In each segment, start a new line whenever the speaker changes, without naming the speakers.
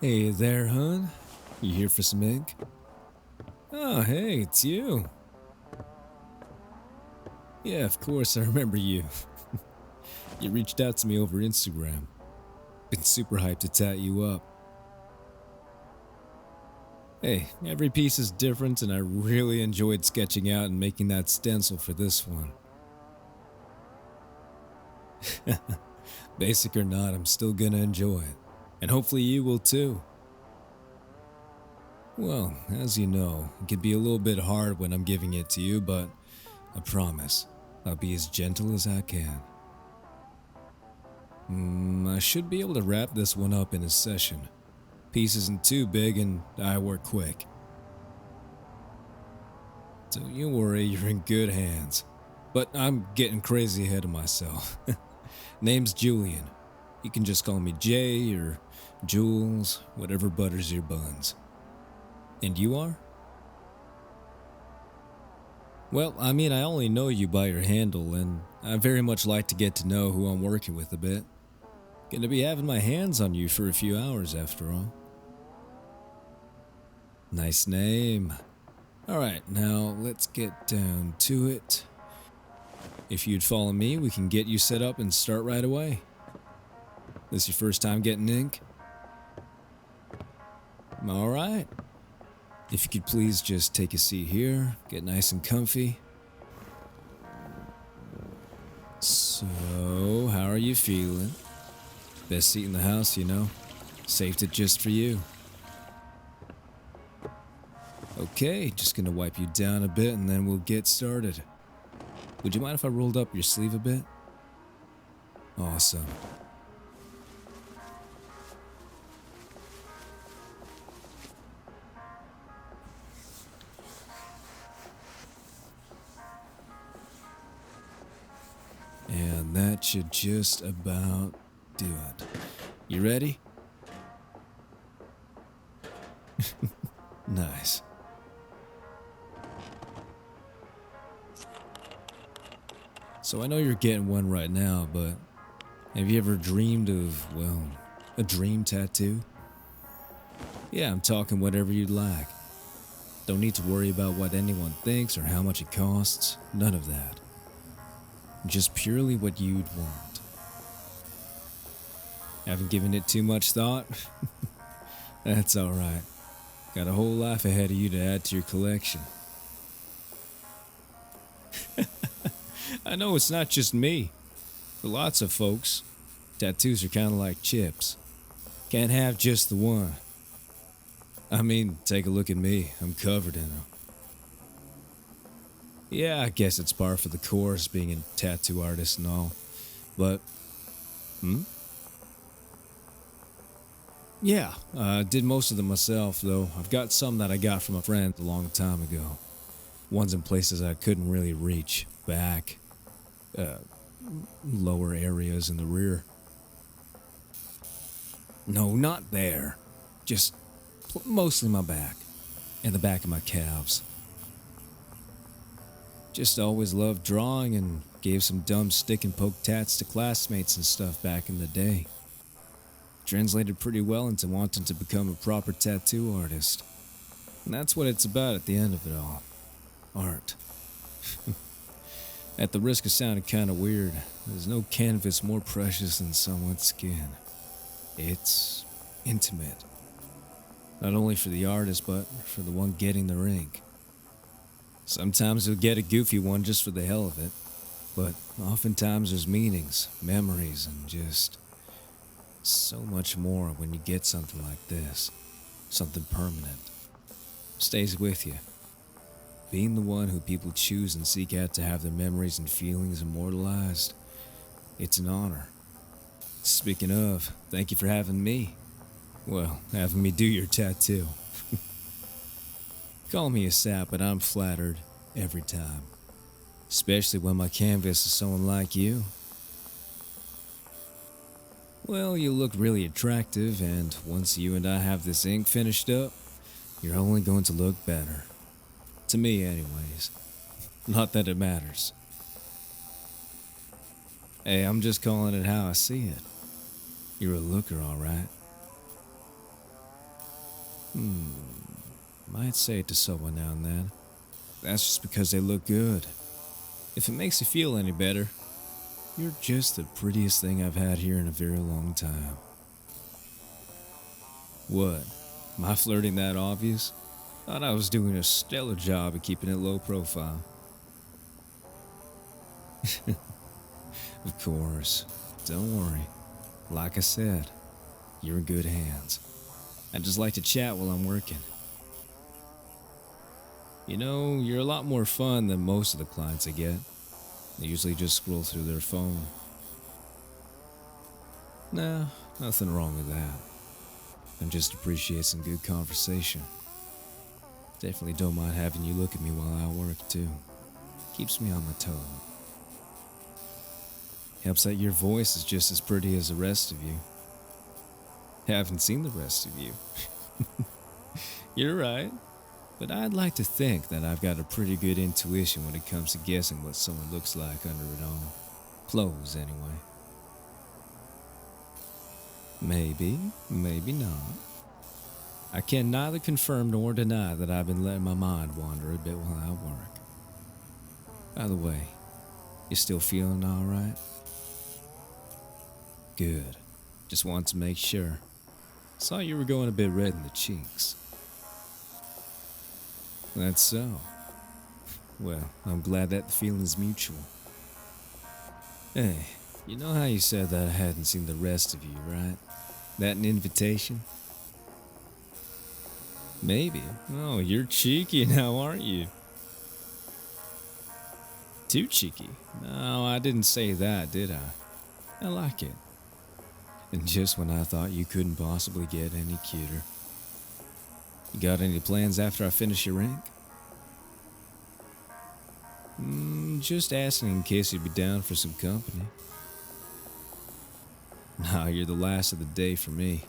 Hey there, hun. You here for some ink? Oh, hey, it's you. Yeah, of course, I remember you. You reached out to me over Instagram. Been super hyped to tat you up. Hey, every piece is different, and I really enjoyed sketching out and making that stencil for this one. Basic or not, I'm still gonna enjoy it. And hopefully you will too. Well, as you know, it can be a little bit hard when I'm giving it to you, but I promise, I'll be as gentle as I can. I should be able to wrap this one up in a session. Piece isn't too big and I work quick. Don't you worry, you're in good hands. But I'm getting crazy ahead of myself. Name's Julian. You can just call me Jay or Jules, whatever butters your buns. And you are? Well, I mean, I only know you by your handle, and I very much like to get to know who I'm working with a bit. Gonna be having my hands on you for a few hours after all. Nice name. Alright, now let's get down to it. If you'd follow me, we can get you set up and start right away. This your first time getting ink? Alright. If you could please just take a seat here, get nice and comfy. So, how are you feeling? Best seat in the house, you know. Saved it just for you. Okay, just gonna wipe you down a bit and then we'll get started. Would you mind if I rolled up your sleeve a bit? Awesome. And that should just about do it. You ready? Nice. So I know you're getting one right now, but have you ever dreamed of, well, a dream tattoo? Yeah, I'm talking whatever you'd like. Don't need to worry about what anyone thinks or how much it costs. None of that. Just purely what you'd want. Haven't given it too much thought? That's alright. Got a whole life ahead of you to add to your collection. I know it's not just me. For lots of folks, tattoos are kind of like chips. Can't have just the one. I mean, take a look at me. I'm covered in them. Yeah, I guess it's par for the course being a tattoo artist and all. But, Yeah, I did most of them myself, though. I've got some that I got from a friend a long time ago. Ones in places I couldn't really reach. Back. Lower areas in the rear. No, not there. Just mostly my back. And the back of my calves. Just always loved drawing and gave some dumb stick and poke tats to classmates and stuff back in the day. Translated pretty well into wanting to become a proper tattoo artist. And that's what it's about at the end of it all. Art. At the risk of sounding kinda weird, there's no canvas more precious than someone's skin. It's intimate. Not only for the artist, but for the one getting their ink. Sometimes you'll get a goofy one just for the hell of it, but oftentimes there's meanings, memories, and just so much more when you get something like this. Something permanent. Stays with you. Being the one who people choose and seek out to have their memories and feelings immortalized. It's an honor. Speaking of, thank you for having me. Well, having me do your tattoo. Call me a sap, but I'm flattered every time. Especially when my canvas is someone like you. Well, you look really attractive, and once you and I have this ink finished up, you're only going to look better. To me, anyways. Not that it matters. Hey, I'm just calling it how I see it. You're a looker, alright. Might say it to someone now and then. That's just because they look good. If it makes you feel any better, you're just the prettiest thing I've had here in a very long time. What? Am I flirting that obvious? Thought I was doing a stellar job of keeping it low profile. Of course. Don't worry. Like I said, you're in good hands. I just like to chat while I'm working. You know, you're a lot more fun than most of the clients I get. They usually just scroll through their phone. Nah, nothing wrong with that. I just appreciate some good conversation. Definitely don't mind having you look at me while I work too. Keeps me on my toes. Helps that your voice is just as pretty as the rest of you. Haven't seen the rest of you. You're right. But I'd like to think that I've got a pretty good intuition when it comes to guessing what someone looks like under it all. Clothes, anyway. Maybe, maybe not. I can neither confirm nor deny that I've been letting my mind wander a bit while I work. By the way, you still feeling alright? Good. Just wanted to make sure. Saw you were going a bit red in the cheeks. That's so. Well, I'm glad that the feeling's mutual. Hey, you know how you said that I hadn't seen the rest of you, right? That an invitation? Maybe. Oh, you're cheeky now, aren't you? Too cheeky? No, I didn't say that, did I? I like it. And just when I thought you couldn't possibly get any cuter. You got any plans after I finish your rank? Just asking in case you'd be down for some company. Nah, you're the last of the day for me.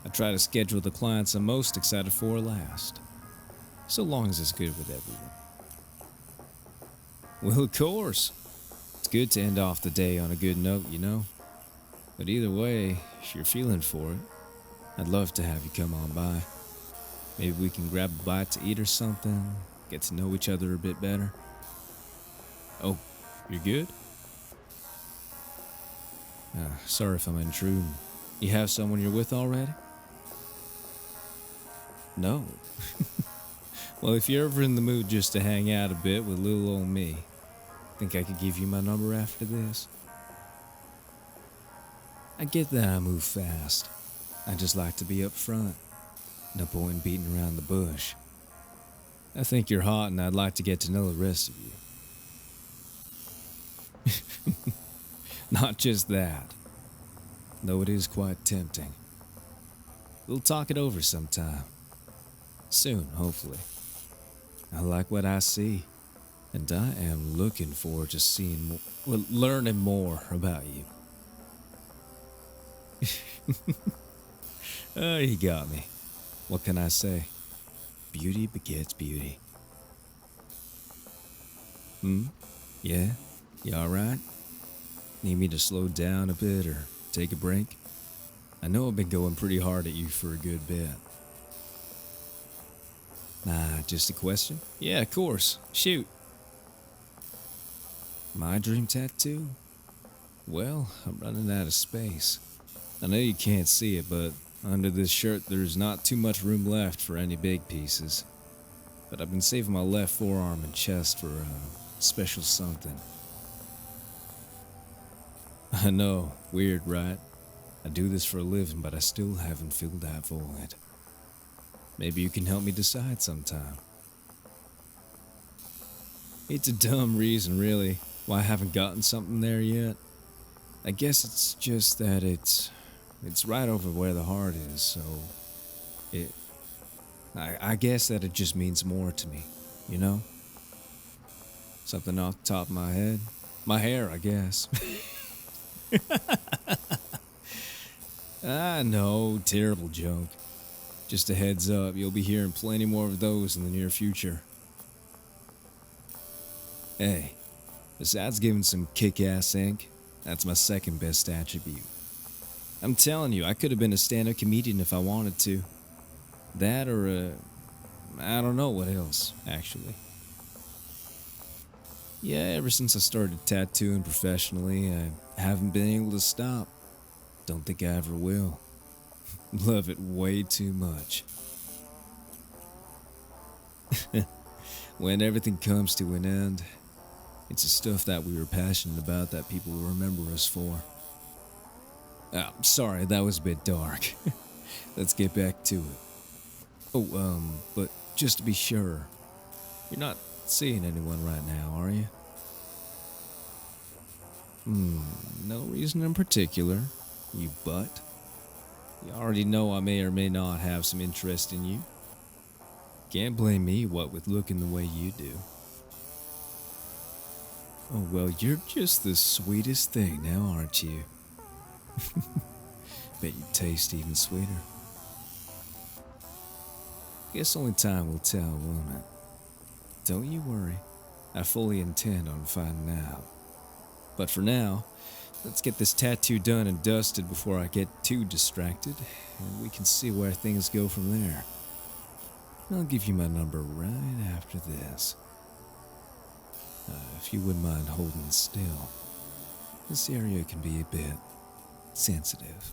I try to schedule the clients I'm most excited for last. So long as it's good with everyone. Well, of course. It's good to end off the day on a good note, you know? But either way, if you're feeling for it, I'd love to have you come on by. Maybe we can grab a bite to eat or something, get to know each other a bit better. Oh, you're good? Sorry if I'm intruding. You have someone you're with already? No. Well, if you're ever in the mood just to hang out a bit with little old me, think I could give you my number after this? I get that I move fast. I just like to be up front. No point in beating around the bush. I think you're hot and I'd like to get to know the rest of you. Not just that, though it is quite tempting. We'll talk it over sometime. Soon, hopefully. I like what I see, and I am looking forward to seeing learning more about you. Oh, you got me. What can I say? Beauty begets beauty. Yeah? You alright? Need me to slow down a bit or take a break? I know I've been going pretty hard at you for a good bit. Nah, just a question? Yeah, of course. Shoot. My dream tattoo? Well, I'm running out of space. I know you can't see it, but under this shirt there's not too much room left for any big pieces. But I've been saving my left forearm and chest for a special something. I know, weird, right? I do this for a living, but I still haven't filled that void. Maybe you can help me decide sometime. It's a dumb reason, really, why I haven't gotten something there yet. I guess it's just that it's right over where the heart is, so I guess that it just means more to me, you know? Something off the top of my head. My hair, I guess. I know, terrible joke. Just a heads up, you'll be hearing plenty more of those in the near future. Hey, besides giving some kick-ass ink, that's my second best attribute. I'm telling you, I could have been a stand-up comedian if I wanted to. That or I don't know what else, actually. Yeah, ever since I started tattooing professionally, I haven't been able to stop. Don't think I ever will. Love it way too much. When everything comes to an end, it's the stuff that we were passionate about that people will remember us for. Oh, sorry, that was a bit dark. Let's get back to it. Oh, but just to be sure, you're not seeing anyone right now, are you? No reason in particular, you butt. You already know I may or may not have some interest in you. Can't blame me, what with looking the way you do. Oh, well, you're just the sweetest thing now, aren't you? Bet you taste even sweeter. Guess only time will tell, won't it? Don't you worry. I fully intend on finding out. But for now, let's get this tattoo done and dusted before I get too distracted, and we can see where things go from there. I'll give you my number right after this. If you wouldn't mind holding still. This area can be a bit sensitive.